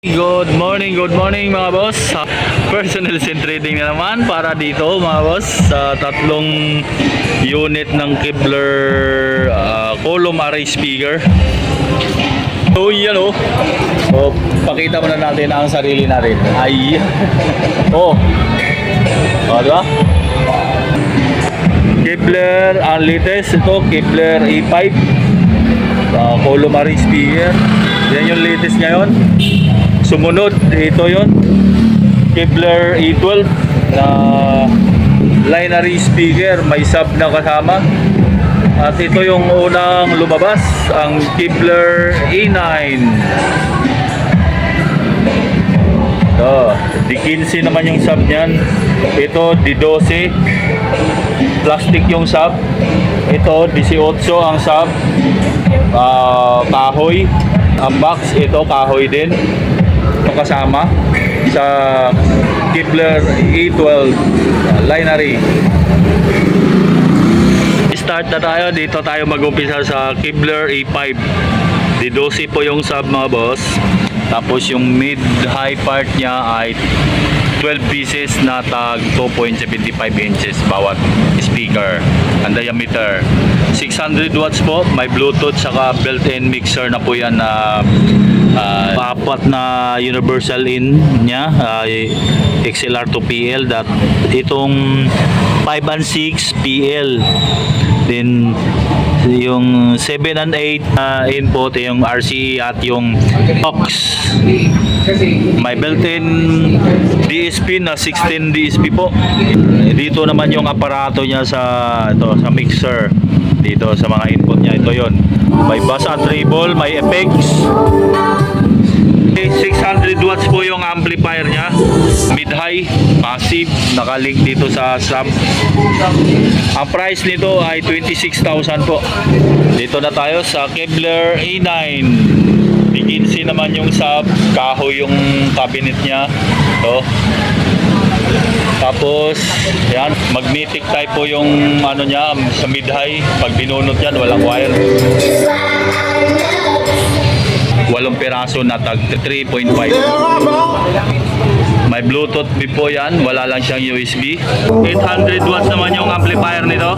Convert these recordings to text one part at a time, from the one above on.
Good morning mga boss. Personal Scene Trading na naman para dito mga boss sa tatlong unit ng Kevlar column array speaker. So yan o. So, pakita muna natin ang sarili natin. Ay. Oh. Diba? Kevlar ang latest ito, Kevlar E5 column array speaker. Yan yung latest ngayon. Sumunod, ito yon Kevlar E12 na line array speaker, may sub na kasama. At ito yung unang lumabas, ang Kevlar E9. Di 15 naman yung sub niyan. Ito, di 12. Plastic yung sub. Ito, 18 ang sub. Kahoy. Ang box, ito kahoy din. Ito kasama sa Kevlar E12 line array. Start na tayo. Dito tayo mag-umpisa sa Kevlar E5. Di 12 po yung sub mga boss. Tapos yung mid-high part niya ay 12 pieces na tag 2.75 inches bawat speaker. Ang diameter 600 watts po, may Bluetooth saka built-in mixer na po yan na apat na universal in niya, XLR to PL. Itong 5 and 6 PL. Then yung 7 and 8 input, yung RC at yung aux. May built-in DSP na 16 DSP po. Dito naman yung aparato niya sa mixer. Dito sa mga input niya, ito yon. May bass and treble, may effects. 600 watts po yung amplifier niya, mid-high, massive, nakalink dito sa sub. Ang price nito ay 26,000 po. Dito na tayo sa Kevlar E9. 15 naman yung sub, kahoy yung cabinet niya. Tapos yan, magnetic type po yung ano niya sa mid-high. Pag binunot yan, walang wire. 8 piraso na tag 3.5. May Bluetooth po yan, wala lang siyang USB. 800 watts naman yung amplifier nito.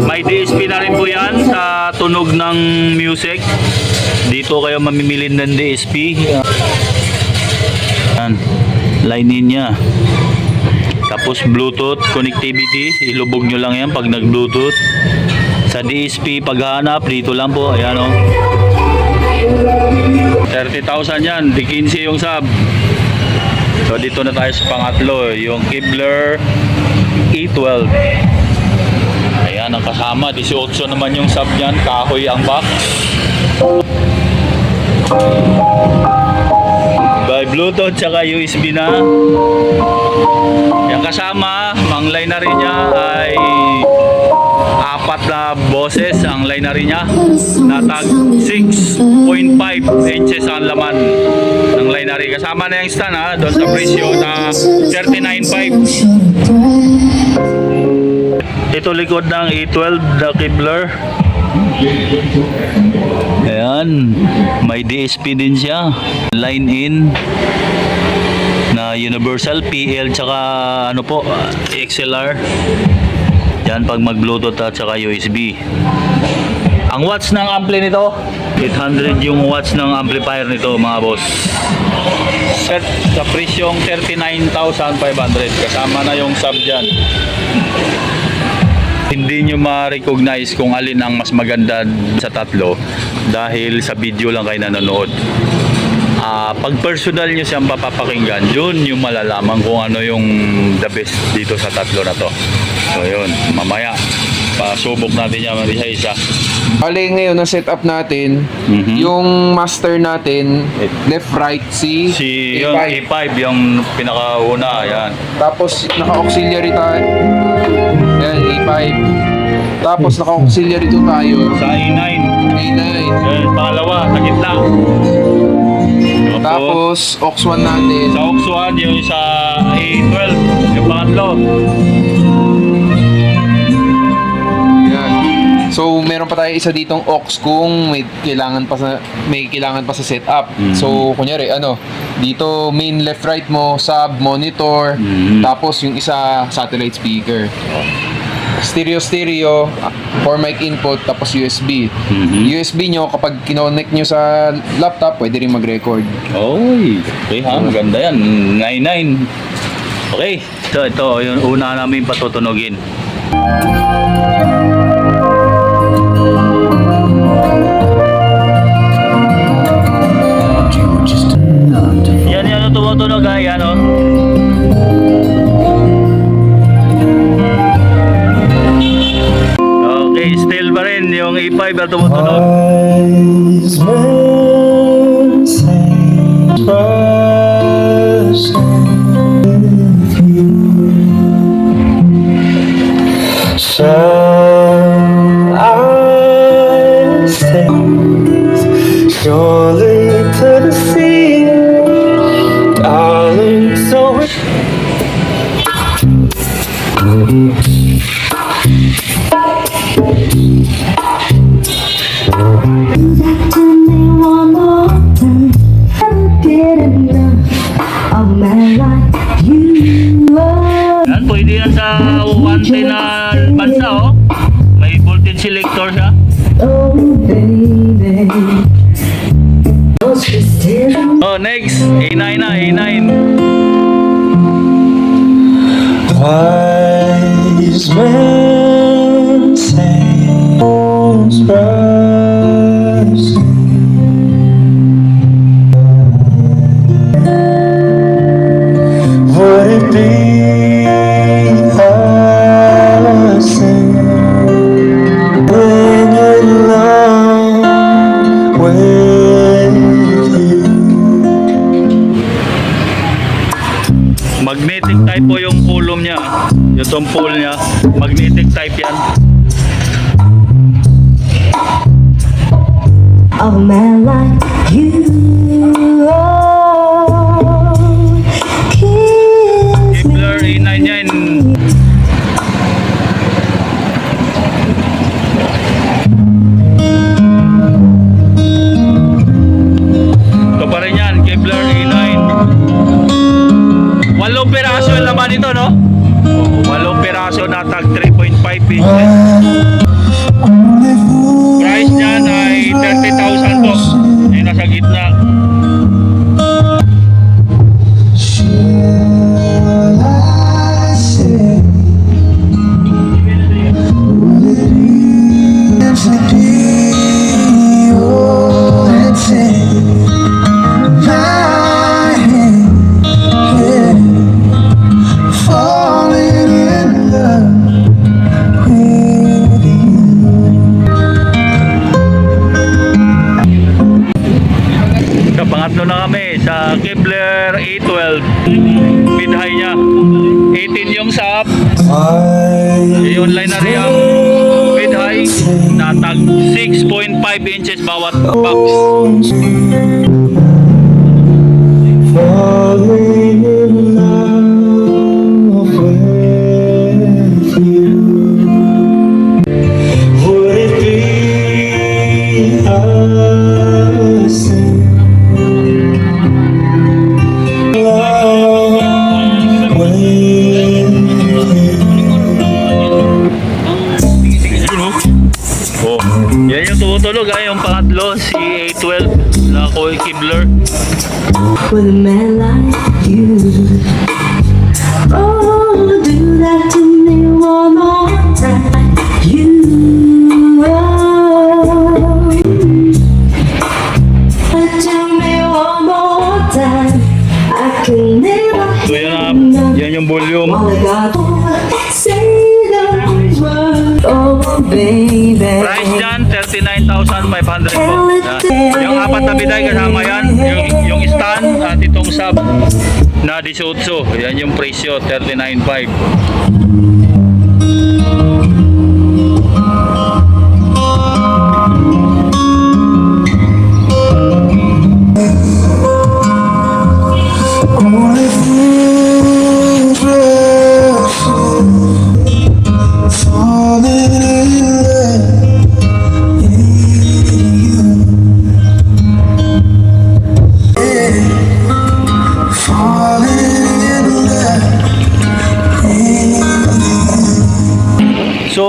May DSP na rin po yan sa tunog ng music. Dito kayo mamimili ng DSP. Yan, line in niya. Tapos Bluetooth connectivity, ilubog nyo lang yan pag nag-Bluetooth. Sa DSP paghahanap, dito lang po, ayan o. 30,000 yan, di 15 yung sub. So dito na tayo sa pangatlo, yung Kevlar E12. Ayan ang kasama, 18 naman yung sub niyan, kahoy ang box. By Bluetooth tsaka USB na. Yung kasama, ang line na rin niya ay 4 na boses ang line na rin niya. Natag 6.5 inches ang laman ng line na rin. Kasama na yung stand doon sa presyo na 39.5. Ito likod ng E12 na Kevlar. Ayan, may DSP din siya, line in na universal PL tsaka ano po, XLR. Yan pag mag Bluetooth at tsaka USB. Ang watts ng ampli nito, 800 yung watts ng amplifier nito mga boss. Set sa presyong 39,500, kasama na yung sub dyan. Hindi nyo ma-recognize kung alin ang mas maganda sa tatlo dahil sa video lang kayo nanonood. Pag personal nyo siyang papapakinggan, yun yung malalaman kung ano yung the best dito sa tatlo na to. So yun, mamaya pasubok natin yan isa-isa. Bali ngayon na setup natin, yung master natin, left right si yung E5 yung pinakauna, yan. Tapos naka-auxiliary tayo. Yan, E5. Tapos naka-auxiliary to tayo. Sa E9. E9. Yan, pangalawa, sa gitna. Tapos aux 1 natin. Sa aux 1, yung sa E12, yung pangatlo. Yan. So, meron pa tayo isa ditong aux kung may kailangan pa sa setup. So, kunyari, dito main left right mo, sub, monitor, tapos yung isa satellite speaker. Stereo, 4 mic input, tapos USB. USB nyo, kapag kinonnect nyo sa laptop, pwede rin mag-record. Oy, okay ha, maganda yan. 99. Okay, so ito, yung una namin patutunogin. Yan, tumutunog ha, yan o. Okay, still pa rin yung E5 na tumutunog. Wise men say, trust with you. Some eyes things surely to the sea, darling. So To me one more time, I'm getting enough of my life. You are Yan, pwede yan sa 110 na bansa oh. May voltage selector siya. oh baby. Oh, she's still Oh, next, A9 na, A9. wise men say, trust. Would it be a sin when you're alone with you? Magnetic type po yung column niya. Yung pole niya. Magnetic type yan. of my life. You are. Kiss me. Kevlar A9 yan. Ito pa rin yan. Kevlar A9. 8 peraso yung laman nito, no? 8 peraso na tag 3.5 inches. Price niyan ay 30,000 po. Ay nasa gitna. Shall I say, would it be your take my hand, falling in love with you? Sa pangatlo na kami sa Kevlar A12. Mid high niya. 18 yung sub. I-online na rin ang mid high na tag 6.5 inches bawat box. Falling in love with you. Would it be a sin? Love with Oh, yan yung tumutulog yung pangatlo si A12 na Kevlar. With a man like you. Oh, do that to me one more time. You are. To me one more time. I can never So yan yung volume. all I got. Say those words, oh baby. Price dyan 39,500 po. Yan. Yung apat na biday kasama yan. Yung stand at itong sub na 18. Yan yung presyo 39,500. only fools rush in, falling in love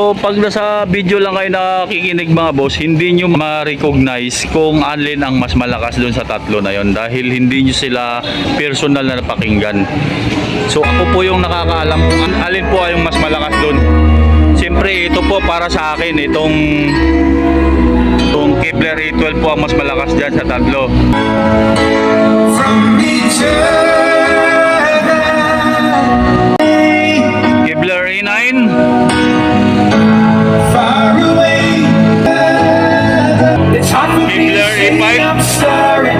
So pag nasa video lang kayo nakikinig mga boss, hindi nyo ma-recognize kung alin ang mas malakas doon sa tatlo na yon dahil hindi nyo sila personal na napakinggan. So ako po yung nakakaalam kung alin po ay yung mas malakas doon. Siyempre ito po para sa akin, itong Kevlar A12 po ang mas malakas dyan sa tatlo. from each other. Kevlar A9, Far away. It's hard for me to Kevlar say A5. I'm sorry.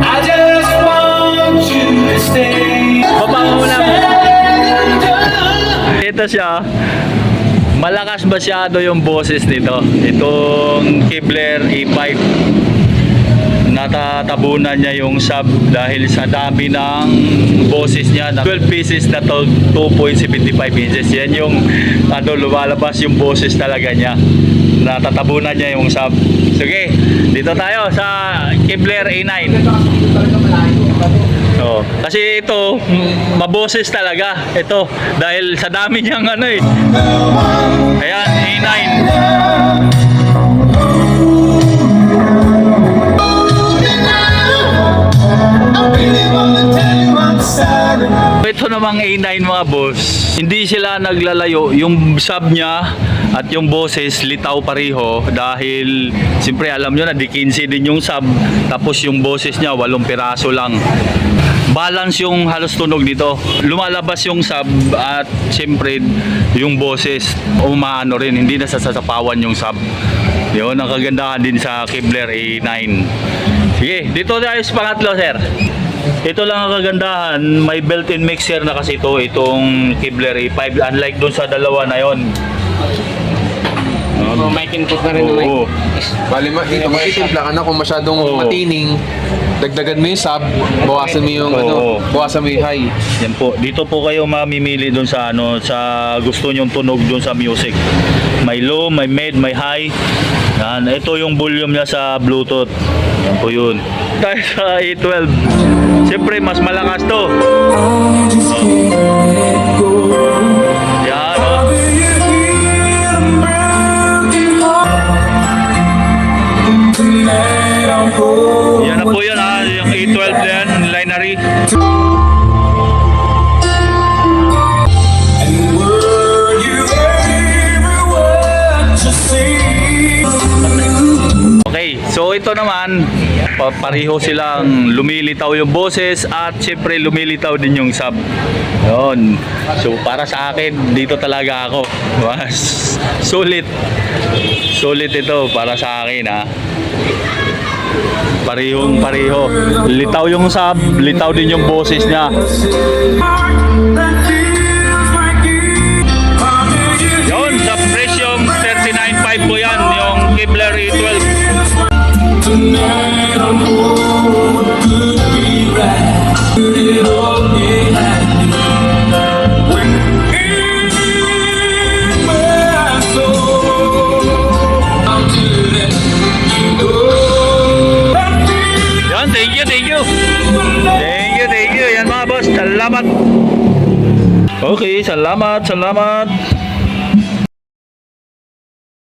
I just want you to stay. ito siya. Malakas masyado yung boses nito. Itong Kevlar A5. Natatabunan niya yung sub dahil sa dami ng boses niya na 12 pieces na to 2.75 inches. Yan yung lumalabas yung boses talaga niya. Natatabunan niya yung sub. Sige, dito tayo sa Kevlar A9. Oh, kasi ito maboses talaga ito dahil sa dami niyang ano eh. Ayan, A9. Ito namang A9 mga boss, hindi sila naglalayo. Yung sub niya at yung boses litaw pareho dahil siyempre alam nyo na di 15 din yung sub tapos yung boses niya 8 piraso lang. Balance yung halos tunog dito. Lumalabas yung sub at siyempre yung boses umaano rin, hindi na sasapawan yung sub. Yun ang kagandahan din sa Kevlar A9. Sige, dito tayo sa pangatlo, sir. Ito lang ang kagandahan, may built-in mixer na kasi itong Kevlar A5 unlike dun sa dalawa na yon. Mic input na rin ng mic. Oo. Bali, dito makitimpla ka na kung masyadong Oo. matining. Dagdagan mo yung sub, bawasan mo yung Oo. bawasan mo yung high. Yan po. Dito po kayo mamimili dun sa sa gusto nyong tunog dun sa music. May low, may mid, may high. Yan. Ito yung volume niya sa Bluetooth. Yan po yun. Tayo sa A12. Siyempre mas malakas to. Yan. Oh. Yan na po yun ha. Yung A12 yan. Lineary. Okay, so ito naman pareho silang lumilitaw yung boses at syempre lumilitaw din yung sub. Yun. So para sa akin dito talaga ako. Mas sulit. Sulit ito para sa akin ha. Parehong pareho. Litaw yung sub, litaw din yung boses niya. Yun, sa presyong 39.5 po yan, yung Kevlar A12. Yan, thank you, thank you. Thank you, thank you. Yan mga boss, salamat. Okay, salamat, salamat.